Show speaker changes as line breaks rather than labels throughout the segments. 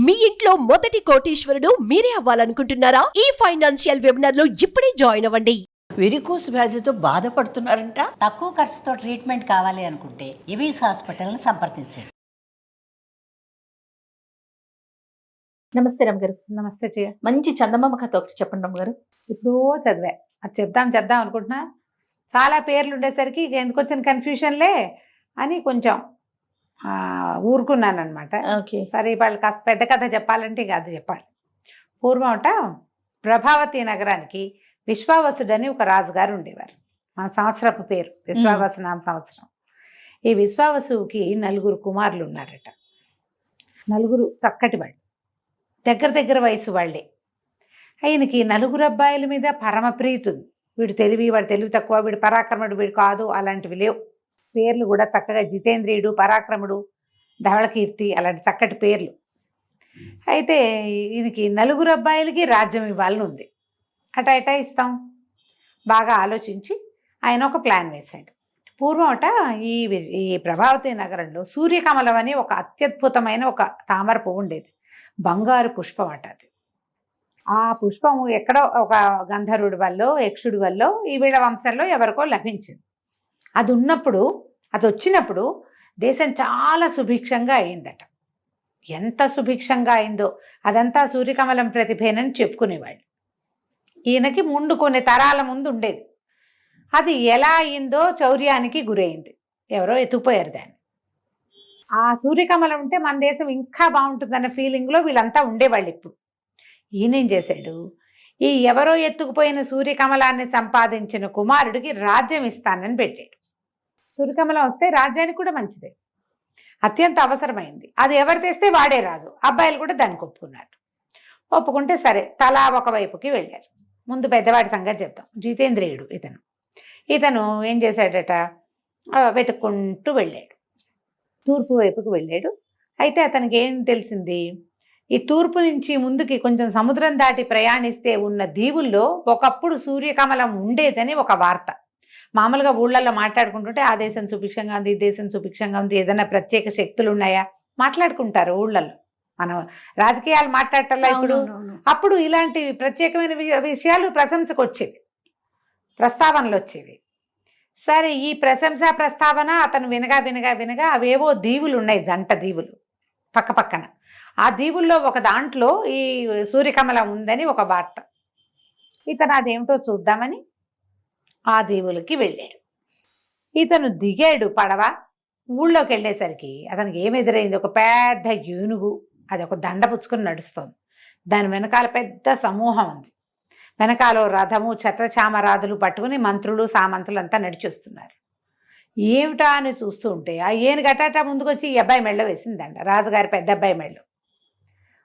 మీ ఇంట్లో మొదటి కోటీశ్వరుడు మీరే అవ్వాలనుకుంటున్నారా? ఈ ఫైనాన్షియల్ వెబినార్ లో ఇప్పుడే జాయిన్ అవ్వండి.
వెరికోస్ వ్యాధితో బాధపడుతున్నారంట.
తక్కువ ఖర్చుతో ట్రీట్మెంట్ కావాలి అనుకుంటే ఎవిస్ హాస్పిటల్ని సంప్రదించండి.
నమస్తే రమ్మగారు.
నమస్తే చెయ్య.
మంచి చందమామ కథ ఒకటి చెప్పండి రమ్మగారు.
ఇప్పుడు చదివా, అది చెప్దాం అనుకుంటున్నా. చాలా పేర్లు ఉండేసరికి ఇక ఎందుకు వచ్చిన కన్ఫ్యూషన్లే అని కొంచెం ఊరుకున్నాను అనమాట.
ఓకే.
సరే వాళ్ళు కాస్త పెద్ద కథ చెప్పాలంటే ఇక అది చెప్పాలి. పూర్వమట ప్రభావతి నగరానికి విశ్వావసుడని ఒక రాజుగారు ఉండేవారు. మన సంవత్సరపు పేరు విశ్వావసు నామ సంవత్సరం. ఈ విశ్వావసుకి 4 కుమారులు ఉన్నారట. 4 చక్కటి వాళ్ళు, దగ్గర వయసు వాళ్ళే. ఆయనకి 4 అబ్బాయిల మీద పరమ ప్రీతి ఉంది. వీడు తెలివి, వాడు తెలివి తక్కువ, వీడు పరాక్రముడు, వీడు కాదు, అలాంటివి లేవు. పేర్లు కూడా చక్కగా జితేంద్రియుడు, పరాక్రముడు, ధవళకీర్తి, అలాంటి చక్కటి పేర్లు. అయితే ఈయనకి 4 అబ్బాయిలకి రాజ్యం ఇవ్వాలని ఉంది. అటా ఇస్తాం. బాగా ఆలోచించి ఆయన ఒక ప్లాన్ వేశాడు. పూర్వం ఈ ప్రభావతి నగరంలో సూర్యకమలం అని ఒక అత్యద్భుతమైన ఒక తామర పువ్వు ఉండేది. బంగారు పుష్పం అది. ఆ పుష్పము ఎక్కడో ఒక గంధర్వుడి వల్ల, యక్షుడి వల్ల ఈ వీళ్ళ వంశంలో ఎవరికో లభించింది. అది ఉన్నప్పుడు, అది వచ్చినప్పుడు దేశం చాలా సుభిక్షంగా అయిందట. ఎంత సుభిక్షంగా అయిందో అదంతా సూర్యకమలం ప్రతిభేనని చెప్పుకునేవాళ్ళు. ఈయనకి ముందు కొన్ని తరాల ముందు ఉండేది. అది ఎలా అయిందో చౌర్యానికి గురైంది. ఎవరో ఎత్తుకుపోయారు దాన్ని. ఆ సూర్యకమలం ఉంటే మన దేశం ఇంకా బాగుంటుందన్న ఫీలింగ్లో వీళ్ళంతా ఉండేవాళ్ళు. ఇప్పుడు ఈయనేం చేశాడు, ఈ ఎవరో ఎత్తుకుపోయిన సూర్యకమలాన్ని సంపాదించిన కుమారుడికి రాజ్యం ఇస్తానని పెట్టాడు. సూర్యకమలం వస్తే రాజ్యానికి కూడా మంచిదే, అత్యంత అవసరమైంది. అది ఎవరు తెస్తే వాడే రాజు. అబ్బాయిలు కూడా దానికి ఒప్పుకున్నాడు. ఒప్పుకుంటే సరే, తలా ఒకవైపుకి వెళ్ళారు. ముందు పెద్దవాడి సంగతి చెప్తాం. జితేంద్రియుడు ఇతను ఏం చేశాడట, వెతుక్కుంటూ వెళ్ళాడు. తూర్పు వైపుకి వెళ్ళాడు. అయితే అతనికి ఏం తెలిసింది, ఈ తూర్పు నుంచి ముందుకి కొంచెం సముద్రం దాటి ప్రయాణిస్తే ఉన్న దీవుల్లో ఒకప్పుడు సూర్యకమలం ఉండేదని ఒక వార్త. మామూలుగా ఊళ్ళల్లో మాట్లాడుకుంటుంటే ఆ దేశం సుభిక్షంగా ఉంది, ఈ దేశం సుభిక్షంగా ఉంది, ఏదైనా ప్రత్యేక శక్తులు ఉన్నాయా మాట్లాడుకుంటారు ఊళ్ళల్లో. మనం రాజకీయాలు మాట్లాడటల్లా ఇప్పుడు. అప్పుడు ఇలాంటి ప్రత్యేకమైన విషయాలు ప్రశంసకు వచ్చేవి, ప్రస్తావనలు వచ్చేవి. సరే, ఈ ప్రశంసా ప్రస్తావన అతను వినగా అవేవో దీవులు ఉన్నాయి, జంట దీవులు పక్కన. ఆ దీవుల్లో ఒక దాంట్లో ఈ సూర్యకమలం ఉందని ఒక వార్త. ఇతను అదేమిటో చూద్దామని ఆ దీవులకి వెళ్ళాడు. ఇతను దిగాడు పడవ. ఊళ్ళోకి వెళ్ళేసరికి అతనికి ఏమి ఎదురైంది, ఒక పెద్ద ఏనుగు. అది ఒక దండ పుచ్చుకొని నడుస్తుంది. దాని వెనకాల పెద్ద సమూహం ఉంది. వెనకాల రథము, ఛత్రచామరాదులు పట్టుకుని మంత్రులు, సామంతులు అంతా నడిచొస్తున్నారు. ఏమిటా అని చూస్తూ ఉంటే ఆ ఏనుగు గటాటా ముందుకు వచ్చి ఈ అబ్బాయి మెళ్ళ వేసిందంట, రాజుగారి పెద్ద అబ్బాయి మెళ్ళు.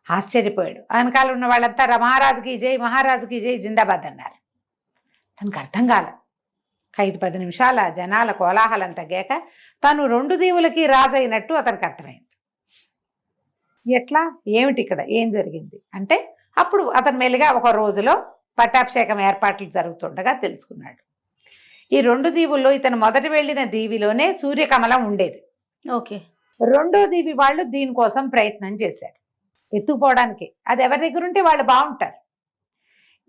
ఆశ్చర్యపోయాడు. వెనకాల ఉన్న వాళ్ళంతా మహారాజుకి జై, మహారాజుకి జై, జిందాబాద్ అన్నారు. తనకు అర్థం కాల. 5-10 నిమిషాల జనాల కోలాహలం తగ్గాక తను 2 దీవులకి రాజు అయినట్టు అతనికి అర్థమైంది. ఎట్లా, ఏమిటి ఇక్కడ ఏం జరిగింది అంటే, అప్పుడు అతను మెల్లిగా ఒక రోజులో పట్టాభిషేకం ఏర్పాట్లు జరుగుతుండగా తెలుసుకున్నాడు. ఈ 2 దీవుల్లో ఇతను మొదట వెళ్ళిన దీవిలోనే సూర్యకమలం ఉండేది.
ఓకే.
2వ దీవి వాళ్ళు దీనికోసం ప్రయత్నం చేశారు, ఎత్తుకుపోవడానికి. అది ఎవరి దగ్గర ఉంటే వాళ్ళు బాగుంటారు.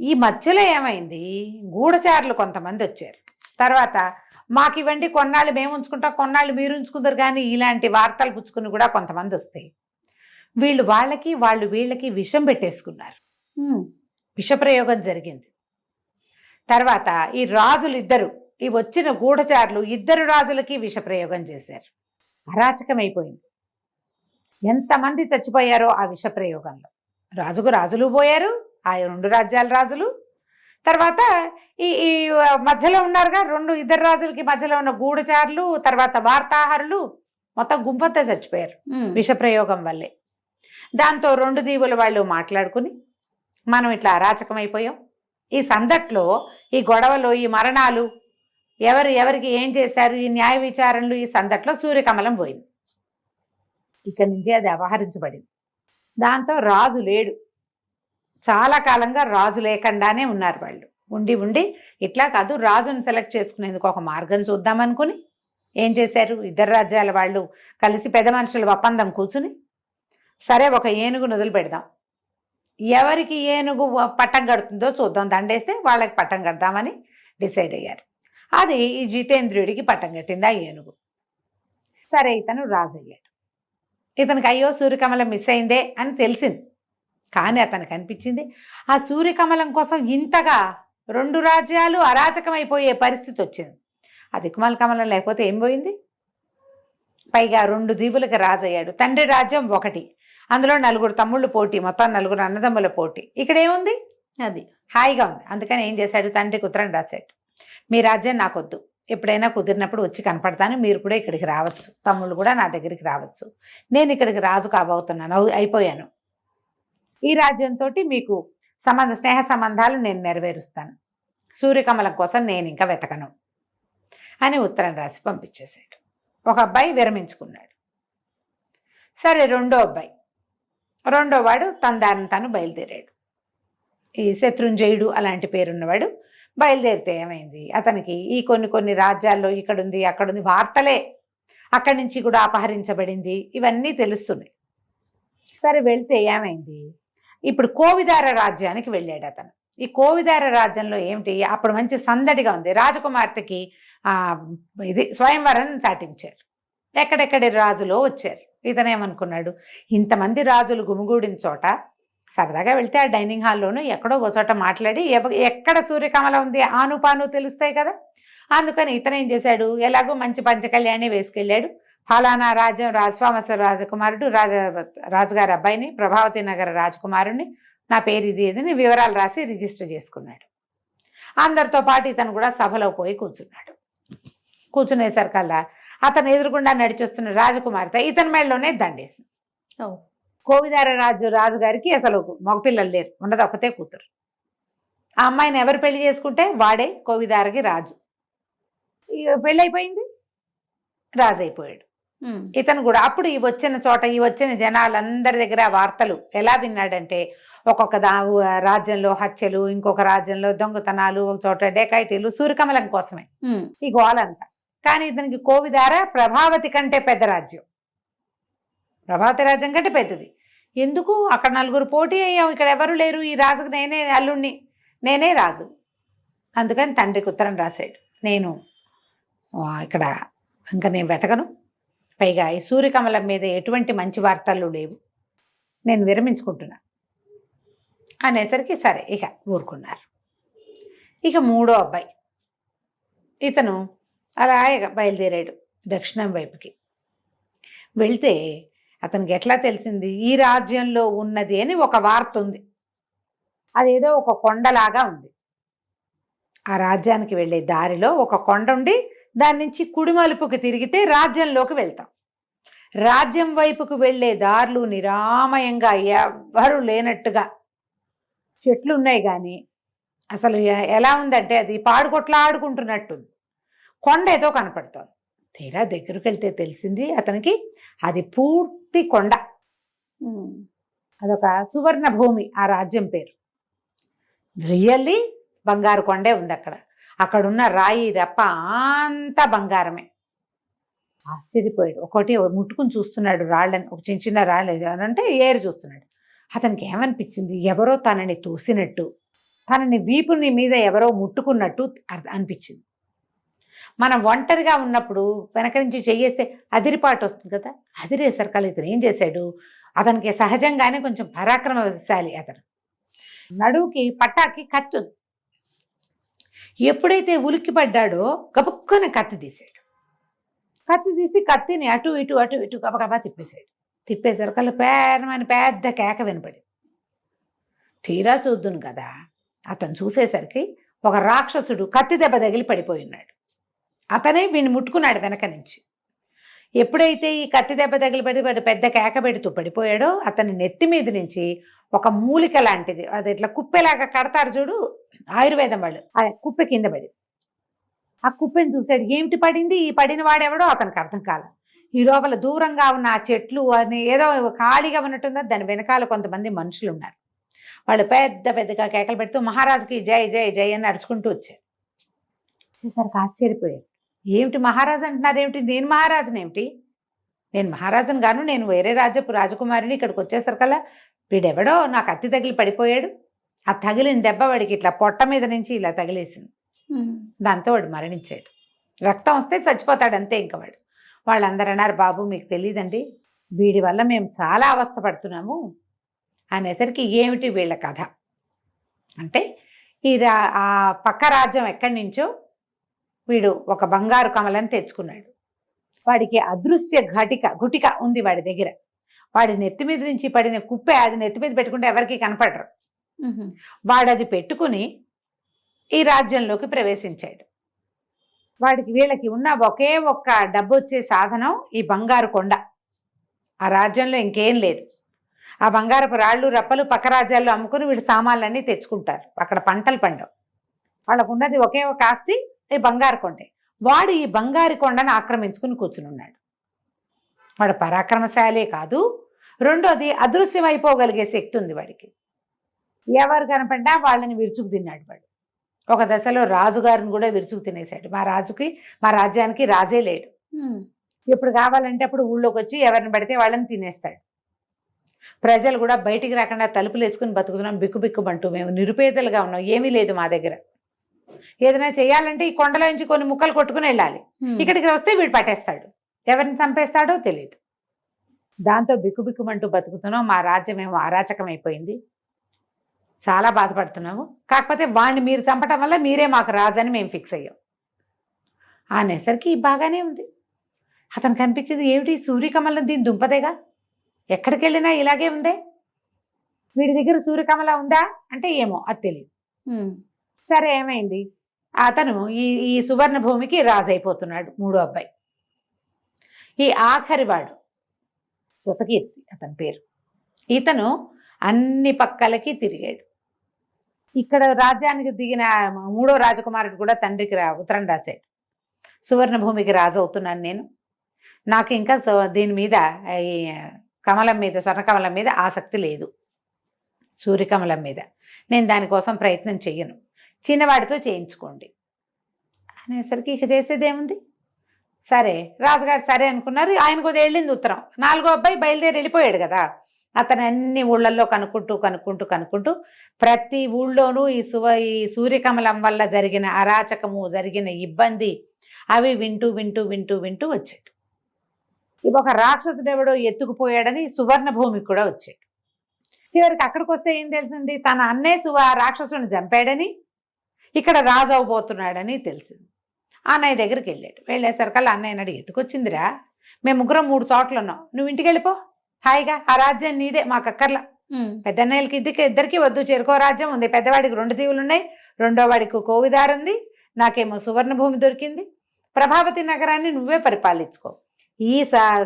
ఈ మధ్యలో ఏమైంది, గూఢచారులు కొంతమంది వచ్చారు. తర్వాత మాకు ఇవ్వండి, కొన్నాళ్ళు మేము ఉంచుకుంటాం, కొన్నాళ్ళు మీరు ఉంచుకుంటారు, కానీ ఇలాంటి వార్తలు పుచ్చుకుని కూడా కొంతమంది వస్తాయి. వాళ్ళు వీళ్ళకి విషం పెట్టేసుకున్నారు. విషప్రయోగం జరిగింది. తర్వాత ఈ రాజులు ఇద్దరు, ఈ వచ్చిన గూఢచారులు 2 రాజులకి విషప్రయోగం చేశారు. అరాచకమైపోయింది. ఎంతమంది చచ్చిపోయారో ఆ విషప్రయోగంలో. రాజులు పోయారు, ఆ 2 రాజ్యాల రాజులు. తర్వాత ఈ మధ్యలో ఉన్నారుగా 2 రాజులకి మధ్యలో ఉన్న గూఢచారులు, తర్వాత వార్తాహరులు, మొత్తం గుంపంతా చచ్చిపోయారు విషప్రయోగం వల్లే. దాంతో 2 దీవుల వాళ్ళు మాట్లాడుకుని, మనం ఇట్లా అరాచకమైపోయాం, ఈ సందట్లో, ఈ గొడవలో, ఈ మరణాలు, ఎవరికి ఏం చేశారు, ఈ న్యాయ విచారణలు, ఈ సందట్లో సూర్యకమలం పోయింది. ఇక్కడి నుంచి అది అపహరించబడింది. దాంతో రాజు లేడు. చాలా కాలంగా రాజు లేకుండానే ఉన్నారు వాళ్ళు. ఉండి ఇట్లా కాదు, రాజును సెలెక్ట్ చేసుకునేందుకు ఒక మార్గం చూద్దామనుకుని ఏం చేశారు, 2 రాజ్యాల వాళ్ళు కలిసి పెద్ద మనుషుల ఒప్పందం కూర్చుని సరే ఒక ఏనుగును వదిలి పెడదాం, ఎవరికి ఏనుగు పట్టం కడుతుందో చూద్దాం, దండేస్తే వాళ్ళకి పట్టం కడదామని డిసైడ్ అయ్యారు. అది ఈ జితేంద్రుడికి పట్టం కట్టింది ఆ ఏనుగు. సరే ఇతను రాజు అయ్యాడు. ఇతనికి అయ్యో సూర్యకమలం మిస్ అయిందే అని తెలిసింది. కానీ అతనికి అనిపించింది ఆ సూర్యకమలం కోసం ఇంతగా 2 రాజ్యాలు అరాచకమైపోయే పరిస్థితి వచ్చింది. ఆ దిక్కుమాల కమలం లేకపోతే ఏం పోయింది? పైగా 2 దీవులకు రాజు అయ్యాడు. తండ్రి రాజ్యం 1, అందులో 4 తమ్ముళ్ళు పోటీ, మొత్తం 4 అన్నదమ్ముల పోటీ. ఇక్కడ ఏముంది?
అది
హాయిగా ఉంది. అందుకని ఏం చేశాడు, తండ్రికి ఉత్తరం రాశాడు, మీ రాజ్యం నాకొద్దు, ఎప్పుడైనా కుదిరినప్పుడు వచ్చి కనపడతాను, మీరు కూడా ఇక్కడికి రావచ్చు, తమ్ముళ్ళు కూడా నా దగ్గరికి రావచ్చు, నేను ఇక్కడికి రాజు కాబోతున్నాను, అయిపోయాను, ఈ రాజ్యంతో మీకు స్నేహ సంబంధాలు నేను నెరవేరుస్తాను, సూర్యకమలం కోసం నేను ఇంకా వెతకను అని ఉత్తరం రాసి పంపించేశాడు. ఒక అబ్బాయి విరమించుకున్నాడు. సరే రెండో వాడు తన దారిని తను బయలుదేరాడు. ఈ శత్రుంజయుడు అలాంటి పేరున్నవాడు బయలుదేరితే ఏమైంది, అతనికి ఈ కొన్ని రాజ్యాల్లో ఇక్కడుంది అక్కడుంది వార్తలే, అక్కడి నుంచి కూడా అపహరించబడింది, ఇవన్నీ తెలుస్తున్నాయి. సరే వెళ్తే ఏమైంది, ఇప్పుడు కోవిదార రాజ్యానికి వెళ్ళాడు అతను. ఈ కోవిదార రాజ్యంలో ఏమిటి, అప్పుడు మంచి సందడిగా ఉంది. రాజకుమార్తెకి ఇది స్వయంవరం సాటించారు. ఎక్కడెక్కడి రాజులో వచ్చారు. ఇతనేమనుకున్నాడు, ఇంతమంది రాజులు గుమిగూడిన చోట సరదాగా వెళ్తే ఆ డైనింగ్ హాల్లోనూ ఎక్కడో ఒక చోట మాట్లాడి ఎక్కడ సూర్యకమలం ఉంది ఆనుపాను తెలుస్తాయి కదా. అందుకని ఇతనేం చేశాడు, ఎలాగో మంచి పంచకళ్యాణి వేసుకెళ్ళాడు. ఫలానా రాజ్యం రాజస్వామస రాజకుమారుడు రాజుగారి అబ్బాయిని, ప్రభావతి నగర రాజకుమారుడిని, నా పేరు ఇది ఏదని వివరాలు రాసి రిజిస్టర్ చేసుకున్నాడు. అందరితో పాటు ఇతను కూడా సభలో పోయి కూర్చున్నాడు. కూర్చునేసరికల్లా అతను ఎదురుగుండా నడిచొస్తున్న రాజకుమార్తె ఇతని మెడలోనే దండేసింది. కోవిదార రాజుగారికి అసలు మగపిల్లలు లేరు, ఉన్నది ఒకతే కూతురు. ఆ అమ్మాయిని ఎవరు పెళ్లి చేసుకుంటే వాడే కోవిదారకి రాజు. పెళ్ళైపోయింది, రాజు అయిపోయాడు. ఇతను కూడా అప్పుడు ఈ వచ్చిన జనాలందరి దగ్గర వార్తలు ఎలా విన్నాడంటే, ఒక్కొక్క రాజ్యంలో హత్యలు, ఇంకొక రాజ్యంలో దొంగతనాలు, ఒక చోట డేకాయిటీలు, సూర్యకమలం కోసమే ఈ గోలంతా. కానీ ఇతనికి కోవిదార ప్రభావతి కంటే పెద్ద రాజ్యం, ప్రభావతి రాజ్యం కంటే పెద్దది. ఎందుకు, అక్కడ 4 పోటీ అయ్యాం, ఇక్కడ ఎవరు లేరు, ఈ రాజుకు నేనే అల్లుణ్ణి, నేనే రాజు. అందుకని తండ్రికి ఉత్తరం రాశాడు, నేను ఇక్కడ ఇంకా నేను వెతకను, పైగా ఈ సూర్యకమలం మీద ఎటువంటి మంచి వార్తలు లేవు, నేను విరమించుకుంటున్నా అనేసరికి సరే ఇక ఊరుకున్నారు. ఇక 3వ అబ్బాయి ఇతను అలా ఇక బయలుదేరాడు దక్షిణం వైపుకి. వెళ్తే అతనికి ఎట్లా తెలిసింది, ఈ రాజ్యంలో ఉన్నది అని ఒక వార్త ఉంది. అదేదో ఒక కొండలాగా ఉంది. ఆ రాజ్యానికి వెళ్ళే దారిలో ఒక కొండ ఉండి దాని నుంచి కుడిమలుపుకి తిరిగితే రాజ్యంలోకి వెళ్తాం. రాజ్యం వైపుకు వెళ్ళే దారులు నిరామయంగా ఎవ్వరూ లేనట్టుగా చెట్లు ఉన్నాయి, కానీ అసలు ఎలా ఉందంటే అది పాడుకొట్లాడుకుంటున్నట్టుంది. కొండ ఏదో కనపడుతోంది. తీరా దగ్గరికి వెళ్తే తెలిసింది అతనికి అది పూర్తి కొండ, అదొక సువర్ణ భూమి. ఆ రాజ్యం పేరు రియల్లీ బంగారు కొండే ఉంది. అక్కడున్న రాయి రప్ప అంతా బంగారమే. ఆశ్చర్యపోయాడు. ఒకటి ముట్టుకుని చూస్తున్నాడు రాళ్ళని, ఒక చిన్న రాళ్ళు అంటే ఏరు చూస్తున్నాడు. అతనికి ఏమనిపించింది, ఎవరో తనని తోసినట్టు, తనని వీపుని మీద ఎవరో ముట్టుకున్నట్టు అనిపించింది. మనం ఒంటరిగా ఉన్నప్పుడు వెనక నుంచి చెయ్యేస్తే అదిరిపాటు వస్తుంది కదా, అదిరేసరికల్లా ఇతను ఏం చేశాడు, అతనికి సహజంగానే కొంచెం పరాక్రమశాలి. అతను నడువుకి పట్టాకి కత్తి ఉంది. ఎప్పుడైతే ఉలిక్కి పడ్డాడో గబుక్కున కత్తి తీసాడు. కత్తి తీసి కత్తిని అటు ఇటు గబగబా తిప్పేశాడు. తిప్పేసరికల్లా పెద్ద కేక వినపడి, తీరా చూద్దును కదా అతను చూసేసరికి ఒక రాక్షసుడు కత్తి దెబ్బ తగిలి పడిపోయి ఉన్నాడు. అతనే వీడిని ముట్టుకున్నాడు వెనక నుంచి. ఎప్పుడైతే ఈ కత్తి దెబ్బ తగిలి పడి పెద్ద కేక పెడుతూ పడిపోయాడో అతని నెత్తి మీద నుంచి ఒక మూలిక లాంటిది, అది ఇట్లా కుప్పెలాగా కడతారు చూడు ఆయుర్వేదం వాళ్ళు, ఆ కుప్పె కింద పడి. ఆ కుప్పెని చూశాడు, ఏమిటి పడింది, ఈ పడిన వాడెవడో అతనికి అర్థం కాదు. ఈ లోపల దూరంగా ఉన్న ఆ చెట్లు అని ఏదో ఖాళీగా ఉన్నట్టుందో దాని వెనకాల కొంతమంది మనుషులు ఉన్నారు. వాళ్ళు పెద్దగా కేకలు పెడుతూ మహారాజుకి జై జై జై అని నడుచుకుంటూ వచ్చారు. చూసేసరికి ఆశ్చర్యపోయారు. ఏమిటి మహారాజు అంటున్నారు, ఏమిటి, నేను మహారాజునేమిటి, నేను మహారాజుని గాను, నేను వేరే రాజ్యపు రాజకుమారిని, ఇక్కడికి వచ్చేసరికల్లా వీడెవడో నాకు అత్తి తగిలి పడిపోయాడు. ఆ తగిలిన దెబ్బ వాడికి ఇట్లా పొట్ట మీద నుంచి ఇలా తగిలేసింది. దాంతో వాడు మరణించాడు. రక్తం వస్తే చచ్చిపోతాడు అంతే. ఇంకా వాళ్ళందరూ అన్నారు, బాబు మీకు తెలియదండి, వీడి వల్ల మేము చాలా అవస్థ పడుతున్నాము అనేసరికి ఏమిటి వీళ్ళ కథ అంటే, ఆ పక్క రాజ్యం ఎక్కడి నుంచో వీడు ఒక బంగారు కమలని తెచ్చుకున్నాడు. వాడికి అదృశ్య గుటిక ఉంది వాడి దగ్గర. వాడి నెత్తి మీద నుంచి పడిన కుప్పే అది నెత్తి మీద పెట్టుకుంటే ఎవరికి కనపడరు. వాడు అది పెట్టుకుని ఈ రాజ్యంలోకి ప్రవేశించాడు. వీళ్ళకి ఉన్న ఒకే ఒక్క డబ్బు వచ్చే సాధనం ఈ బంగారు కొండ. ఆ రాజ్యంలో ఇంకేం లేదు. ఆ బంగారపు రాళ్ళు రప్పలు పక్క రాజ్యాల్లో అమ్ముకుని వీళ్ళు సామాన్లన్నీ తెచ్చుకుంటారు. అక్కడ పంటలు పండవు. వాళ్ళకు ఉన్నది ఒకే ఒక ఆస్తి ఈ బంగారు కొండే. వాడు ఈ బంగారు కొండను ఆక్రమించుకుని కూర్చుని ఉన్నాడు. వాడు పరాక్రమశాలే కాదు, రెండోది అదృశ్యమైపోగలిగే శక్తి ఉంది వాడికి. ఎవరు కనపడ్డా వాళ్ళని విరుచుకు తిన్నాడు వాడు. ఒక దశలో రాజుగారిని కూడా విరుచుకు తినేశాడు. మా రాజ్యానికి రాజే లేడు. ఎప్పుడు కావాలంటే అప్పుడు ఊళ్ళోకి వచ్చి ఎవరిని పడితే వాళ్ళని తినేస్తాడు. ప్రజలు కూడా బయటికి రాకుండా తలుపులు వేసుకుని బతుకుతున్నాం, బిక్కుబిక్కుమంటూ మేము నిరుపేదలుగా ఉన్నాం, ఏమీ లేదు మా దగ్గర. ఏదైనా చేయాలంటే ఈ కొండలో నుంచి కొన్ని ముక్కలు కొట్టుకుని వెళ్ళాలి. ఇక్కడికి వస్తే వీడు పట్టేస్తాడు, ఎవరిని చంపేస్తాడో తెలియదు. దాంతో బిక్కుబిక్కుమంటూ బతుకుతున్నాం. మా రాజ్యం ఏమో అరాచకం అయిపోయింది, చాలా బాధపడుతున్నాము. కాకపోతే వాడిని మీరు చంపటం వల్ల మీరే మాకు రాజని మేము ఫిక్స్ అయ్యాం అనేసరికి బాగానే ఉంది. అతను కనిపించింది ఏమిటి, సూర్యకమలం దీని దుంపదేగా, ఎక్కడికి వెళ్ళినా ఇలాగే ఉందే, వీడి దగ్గర సూర్యకమల ఉందా అంటే ఏమో అది తెలియదు. సరే ఏమైంది, అతను ఈ సువర్ణ భూమికి రాజు అయిపోతున్నాడు. మూడో అబ్బాయి, ఈ ఆఖరి వాడు శృతకీర్తి అతని పేరు. ఇతను అన్ని పక్కలకి తిరిగాడు. ఇక్కడ రాజ్యానికి దిగిన మూడో రాజకుమారుడు కూడా తండ్రికి ఉత్తరం రాశాడు, సువర్ణ భూమికి రాజు అవుతున్నాను నేను, నాకు ఇంకా దీని మీద ఈ కమలం మీద, స్వర్ణకమలం మీద ఆసక్తి లేదు, సూర్యకమలం మీద నేను దానికోసం ప్రయత్నం చెయ్యను, చిన్నవాడితో చేయించుకోండి అనేసరికి ఇక చేసేదేముంది. సరే రాజుగారు సరే అనుకున్నారు. ఆయనకు వెళ్ళింది ఉత్తరం. నాలుగో అబ్బాయి బయలుదేరి వెళ్ళిపోయాడు కదా. అతను అన్ని ఊళ్ళల్లో కనుక్కుంటూ ప్రతి ఊళ్ళోనూ ఈ సూర్యకమలం వల్ల జరిగిన అరాచకము, జరిగిన ఇబ్బంది అవి వింటూ వచ్చాడు. ఒక రాక్షసుడు ఎవడో ఎత్తుకుపోయాడని సువర్ణ భూమికి కూడా వచ్చాడు. చివరికి అక్కడికి వస్తే ఏం తెలిసింది, తన అన్నే రాక్షసుని చంపాడని, ఇక్కడ రాజు అవబోతున్నాడని తెలిసింది. అన్నయ్య దగ్గరికి వెళ్ళాడు. వెళ్ళేసరికల్లా అన్నయ్య అన్నాడు, ఎత్తుకొచ్చిందిరా, మేము ముగ్గురం 3 చోట్ల ఉన్నాం, నువ్వు ఇంటికి వెళ్ళిపో హాయిగా, ఆ రాజ్యం నీదే, మాకు అక్కర్లా. పెద్దన్నయ్యలకి ఇద్దరికి వద్దు, చెరుకో రాజ్యం ఉంది, పెద్దవాడికి 2 దీవులు ఉన్నాయి, రెండో వాడికి కోవిదారు ఉంది, నాకేమో సువర్ణ భూమి దొరికింది, ప్రభావతి నగరాన్ని నువ్వే పరిపాలించుకో, ఈ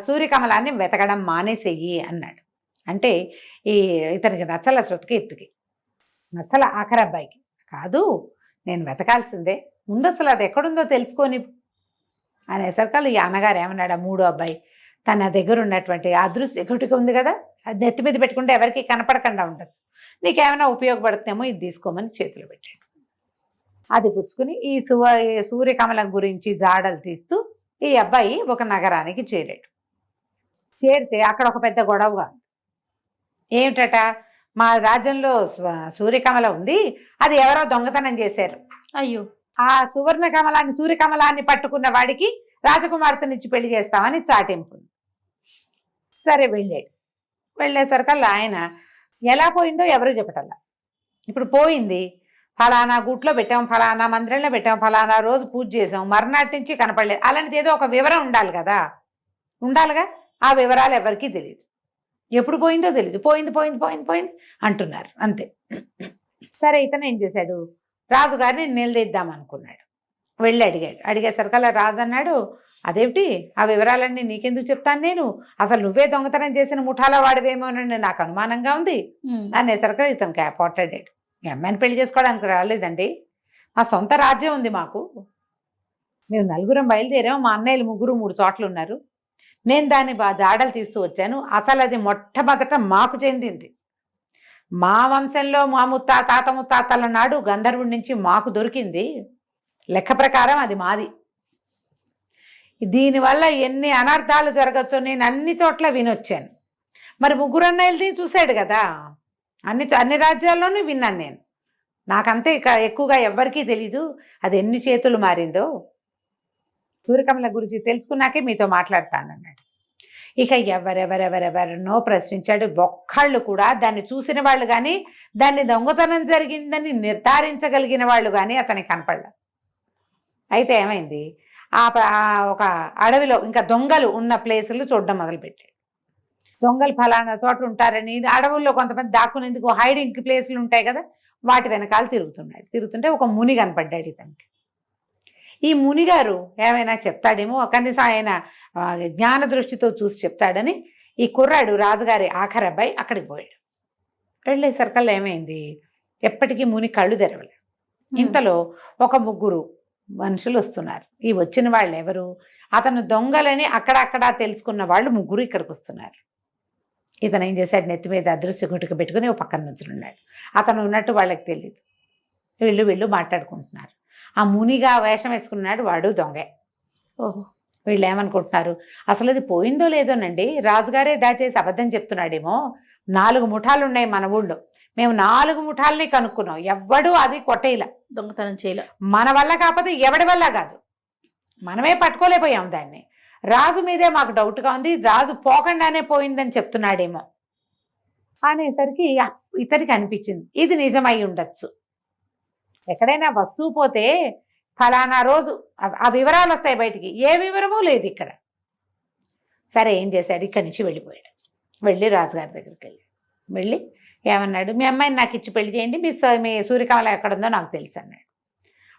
సూర్యకమలాన్ని వెతకడం మానేసేయి అన్నాడు. అంటే ఇతనికి నచ్చల, శృతకీర్తికి నచ్చల, ఆఖరి అబ్బాయికి. కాదు నేను వెతకాల్సిందే, ముందు అసలు అది ఎక్కడుందో తెలుసుకొని అనేసరికల్లా ఈ అన్నగారు ఏమన్నాడు, ఆ మూడో అబ్బాయి తన దగ్గర ఉన్నటువంటి అదృశ్య గుటిక ఉంది కదా, అది నెత్తి మీద పెట్టుకుంటే ఎవరికి కనపడకుండా ఉండొచ్చు, నీకేమైనా ఉపయోగపడుతుందేమో ఇది తీసుకోమని చేతులు పెట్టాడు. అది పుచ్చుకుని ఈ సూర్యకమలం గురించి జాడలు తీస్తూ ఈ అబ్బాయి ఒక నగరానికి చేరాడు. చేరితే అక్కడ ఒక పెద్ద గొడవ. ఏమిటట, మా రాజ్యంలో సూర్యకమలం ఉంది, అది ఎవరో దొంగతనం చేశారు.
అయ్యో.
ఆ సూర్యకమలాన్ని పట్టుకున్న వాడికి రాజకుమార్తెనిచ్చి పెళ్లి చేస్తామని చాటింపు. సరే వెళ్ళాడు. వెళ్ళేసరికల్లా ఆయన ఎలా పోయిందో ఎవరు చెప్పటల్లా. ఇప్పుడు పోయింది, ఫలానా గుట్లో పెట్టాం, ఫలానా మందిరంలో పెట్టాం, ఫలానా రోజు పూజ చేసాం, మర్నాటి నుంచి కనపడలేదు, అలాంటిది ఏదో ఒక వివరం ఉండాలి కదా, ఉండాలిగా. ఆ వివరాలు ఎవరికీ తెలియదు, ఎప్పుడు పోయిందో తెలియదు, పోయింది అంటున్నారు అంతే. సరే ఇతను ఏం చేశాడు, రాజుగారిని నిలదీద్దాం అనుకున్నాడు. వెళ్ళి అడిగేసరికల్లా రాజు అన్నాడు, అదేమిటి ఆ వివరాలన్నీ నీకెందుకు చెప్తాను నేను, అసలు నువ్వే దొంగతనం చేసిన ముఠాలో వాడివేమోనని నాకు అనుమానంగా ఉంది అనేసరికల్లా ఇతనికి పోట్లాడాడు. మీ అమ్మాయిని పెళ్లి చేసుకోవడానికి రాలేదండి, మా సొంత రాజ్యం ఉంది మాకు, మేము 4 బయలుదేరాం, మా అన్నయ్యలు 3 చోట్ల ఉన్నారు, నేను దాన్ని జాడలు తీస్తూ వచ్చాను, అసలు అది మొట్టమొదట మాకు చెందింది, మా వంశంలో మా తాత ముత్తాతల నాడు గంధర్వుడి నుంచి మాకు దొరికింది, లెక్క ప్రకారం అది మాది. దీనివల్ల ఎన్ని అనర్థాలు జరగచ్చో నేను అన్ని చోట్ల వినొచ్చాను. మరి ముగ్గురు అన్నయ్యలది చూశాడు కదా, అన్ని రాజ్యాల్లోనూ విన్నాను నేను. నాకంతే ఎక్కువగా ఎవ్వరికీ తెలీదు అది ఎన్ని చేతులు మారిందో. సూర్యకమల గురించి తెలుసుకున్నాకే మీతో మాట్లాడతానన్నాడు. ఇక ఎవరెవరెవరెవరినో ప్రశ్నించాడు. ఒక్కళ్ళు కూడా దాన్ని చూసిన వాళ్ళు కానీ దాన్ని దొంగతనం జరిగిందని నిర్ధారించగలిగిన వాళ్ళు కానీ అతనికి కనపడలేదు. అయితే ఏమైంది, ఒక అడవిలో ఇంకా దొంగలు ఉన్న ప్లేసులు చూడడం మొదలుపెట్టాడు. దొంగలు ఫలానా చోట ఉంటారని, అడవుల్లో కొంతమంది దాక్కునేందుకు హైడింగ్ ప్లేసులు ఉంటాయి కదా, వాటి వెనకాల తిరుగుతుంటే ఒక ముని కనపడ్డాడు ఇతనికి. ఈ మునిగారు ఏమైనా చెప్తాడేమో, కనీసం ఆయన జ్ఞాన దృష్టితో చూసి చెప్తాడని ఈ కుర్రాడు రాజుగారి ఆఖరి అబ్బాయి అక్కడికి పోయాడు. వెళ్ళేసరికల్లా ఏమైంది, ఎప్పటికీ ముని కళ్ళు తెరవలేదు. ఇంతలో ఒక ముగ్గురు మనుషులు వస్తున్నారు. ఈ వచ్చిన వాళ్ళు ఎవరు, అతను దొంగలని అక్కడక్కడ తెలుసుకున్న వాళ్ళు ముగ్గురు ఇక్కడికి వస్తున్నారు. ఇతను ఏం చేశాడు, నెత్తి మీద అదృశ్య గుటిక పెట్టుకుని ఒక పక్కన నుంచున్నాడు. అతను ఉన్నట్టు వాళ్ళకి తెలియదు. వీళ్ళు మాట్లాడుకుంటున్నారు. ఆ మునిగా వేషం వేసుకున్నాడు వాడు దొంగే.
ఓహో,
వీళ్ళు ఏమనుకుంటున్నారు, అసలు అది పోయిందో లేదోనండి, రాజుగారే దాచేసి అబద్ధం చెప్తున్నాడేమో. 4 ముఠాలు ఉన్నాయి మన ఊళ్ళో, మేము 4 ముఠాలని కనుక్కున్నాం, ఎవ్వడూ అది కొట్టేలా,
దొంగతనం చేయలే.
మన వల్ల కాకపోతే ఎవడి వల్ల కాదు, మనమే పట్టుకోలేకపోయాం దాన్ని. రాజు మీదే మాకు డౌట్గా ఉంది, రాజు పోకుండానే పోయిందని చెప్తున్నాడేమో అనేసరికి ఇతనికి అనిపించింది ఇది నిజమై ఉండొచ్చు. ఎక్కడైనా వస్తువు పోతే ఫలానా రోజు ఆ వివరాలు వస్తాయి బయటికి, ఏ వివరమూ లేదు ఇక్కడ. సరే ఏం చేశాడు, ఇక్కడి నుంచి వెళ్ళిపోయాడు. వెళ్ళి రాజుగారి దగ్గరికి వెళ్ళి ఏమన్నాడు, మీ అమ్మాయిని నాకు ఇచ్చి పెళ్లి చేయండి, మీ సూర్యకమల ఎక్కడుందో నాకు తెలుసు అన్నాడు.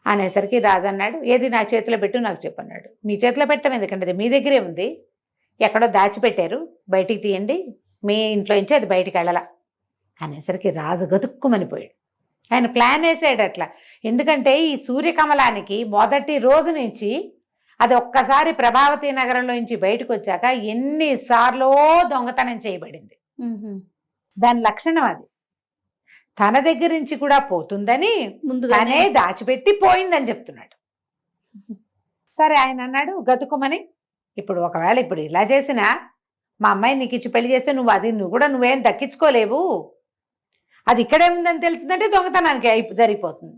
అనేసరికి రాజు అన్నాడు, ఏది నా చేతిలో పెట్టు నాకు చెప్పన్నాడు. మీ చేతిలో పెట్టడం ఎందుకంటే అది మీ దగ్గరే ఉంది, ఎక్కడో దాచిపెట్టారు, బయటికి తీయండి, మీ ఇంట్లో నుంచి అది బయటికి వెళ్ళాల అనేసరికి రాజు గతుక్కుమనిపోయాడు. ఆయన ప్లాన్ వేసాడు అట్లా. ఎందుకంటే ఈ సూర్యకమలానికి మొదటి రోజు నుంచి అది ఒక్కసారి ప్రభావతి నగరంలో నుంచి బయటకు వచ్చాక ఎన్నిసార్లు దొంగతనం చేయబడింది. దాని లక్షణం అది. తన దగ్గర నుంచి కూడా పోతుందని ముందుగానే దాచిపెట్టి పోయిందని చెప్తున్నాడు. సరే ఆయన అన్నాడు గతుకుమని, ఇప్పుడు ఒకవేళ ఇప్పుడు ఇలా చేసినా మా అమ్మాయి నీకు ఇచ్చి పెళ్లి చేస్తే నువ్వేం దక్కించుకోలేవు, అది ఇక్కడే ఉందని తెలిసిందంటే దొంగతనానికి జరిగిపోతుంది.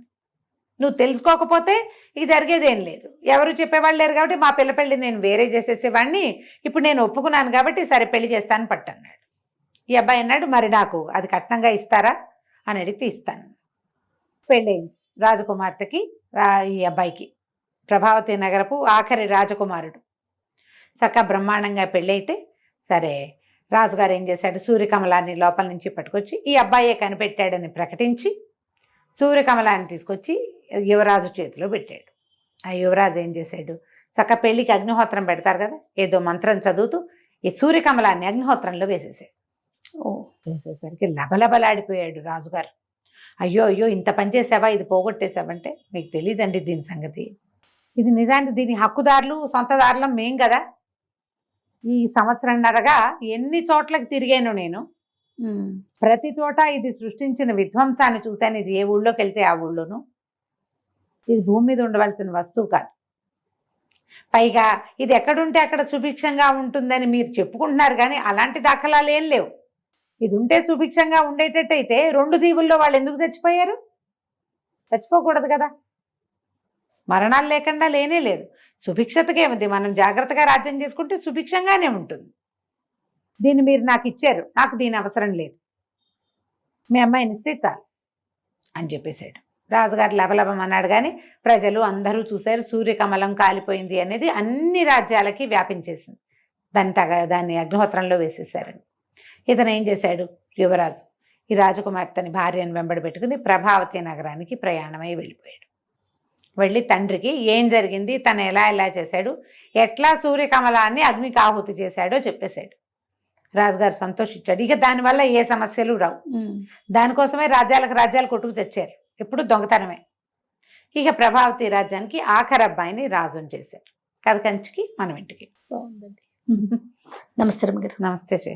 నువ్వు తెలుసుకోకపోతే ఇక జరిగేదేం లేదు, ఎవరు చెప్పేవాళ్ళు లేరు కాబట్టి మా పిల్ల పెళ్లి నేను వేరే చేసేసేవాడిని, ఇప్పుడు నేను ఒప్పుకున్నాను కాబట్టి సరే పెళ్లి చేస్తాను పట్టన్నాడు. ఈ అబ్బాయి అన్నాడు, మరి నాకు అది కట్నంగా ఇస్తారా అని అడిగితే ఇస్తాను. పెళ్ళయింది రాజకుమార్తెకి, ఈ అబ్బాయికి, ప్రభావతి నగరపు ఆఖరి రాజకుమారుడు. చక్కగా బ్రహ్మాండంగా పెళ్ళైతే సరే రాజుగారు ఏం చేశాడు, సూర్యకమలాన్ని లోపల నుంచి పట్టుకొచ్చి ఈ అబ్బాయే కనిపెట్టాడని ప్రకటించి సూర్యకమలాన్ని తీసుకొచ్చి యువరాజు చేతిలో పెట్టాడు. ఆ యువరాజు ఏం చేశాడు, చక్క పెళ్లికి అగ్నిహోత్రం పెడతారు కదా, ఏదో మంత్రం చదువుతూ ఈ సూర్యకమలాన్ని అగ్నిహోత్రంలో వేసేసాడు. వేసేసరికి లబలబలాడిపోయాడు రాజుగారు. అయ్యో ఇంత పని చేసావా, ఇది పోగొట్టేసావంటే మీకు తెలియదండి దీని సంగతి, ఇది నిజానికి దీని హక్కుదారులు సొంతదారులం మేం కదా. ఈ సంవత్సరంన్నరగా ఎన్ని చోట్లకి తిరిగాను నేను, ప్రతి చోట ఇది సృష్టించిన విధ్వంసాన్ని చూశాను. ఇది ఏ ఊళ్ళోకి వెళ్తే ఆ ఊళ్ళోనూ, ఇది భూమి మీద ఉండవలసిన వస్తువు కాదు. పైగా ఇది ఎక్కడుంటే అక్కడ సుభిక్షంగా ఉంటుందని మీరు చెప్పుకుంటున్నారు కానీ అలాంటి దాఖలాలు ఏం లేవు. ఇది ఉంటే సుభిక్షంగా ఉండేటట్టయితే 2 దీవుల్లో వాళ్ళు ఎందుకు చచ్చిపోయారు, చచ్చిపోకూడదు కదా. మరణాలు లేకుండా లేనే లేదు. సుభిక్షతకేముంది, మనం జాగ్రత్తగా రాజ్యం చేసుకుంటే సుభిక్షంగానే ఉంటుంది. దీన్ని మీరు నాకు ఇచ్చారు, నాకు దీని అవసరం లేదు, మీ అమ్మాయిని ఇస్తే చాలు అని చెప్పేశాడు. రాజుగారు లబలబం అన్నాడు కానీ ప్రజలు అందరూ చూశారు. సూర్యకమలం కాలిపోయింది అనేది అన్ని రాజ్యాలకి వ్యాపించేసింది. దాన్ని అగ్నిహోత్రంలో వేసేసారని. ఇతను ఏం చేశాడు, యువరాజు ఈ రాజకుమార్తెని భార్యను వెంబడి పెట్టుకుని ప్రభావతి నగరానికి ప్రయాణమై వెళ్ళిపోయాడు. వెళ్ళి తండ్రికి ఏం జరిగింది, తను ఎలా చేశాడు, ఎట్లా సూర్యకమలాన్ని అగ్నికి ఆహుతి చేశాడో చెప్పేశాడు. రాజుగారు సంతోషించాడు. ఇక దానివల్ల ఏ సమస్యలు రావు. దానికోసమే రాజ్యాలు కొట్టుకు తెచ్చారు, ఎప్పుడు దొంగతనమే. ఇక ప్రభావతి రాజ్యానికి ఆఖరి అబ్బాయిని రాజుని చేశారు. కథ కంచికి మనం ఇంటికి.
బాగుందండి. నమస్తే రమ్మగారు.
నమస్తే శ్రీ.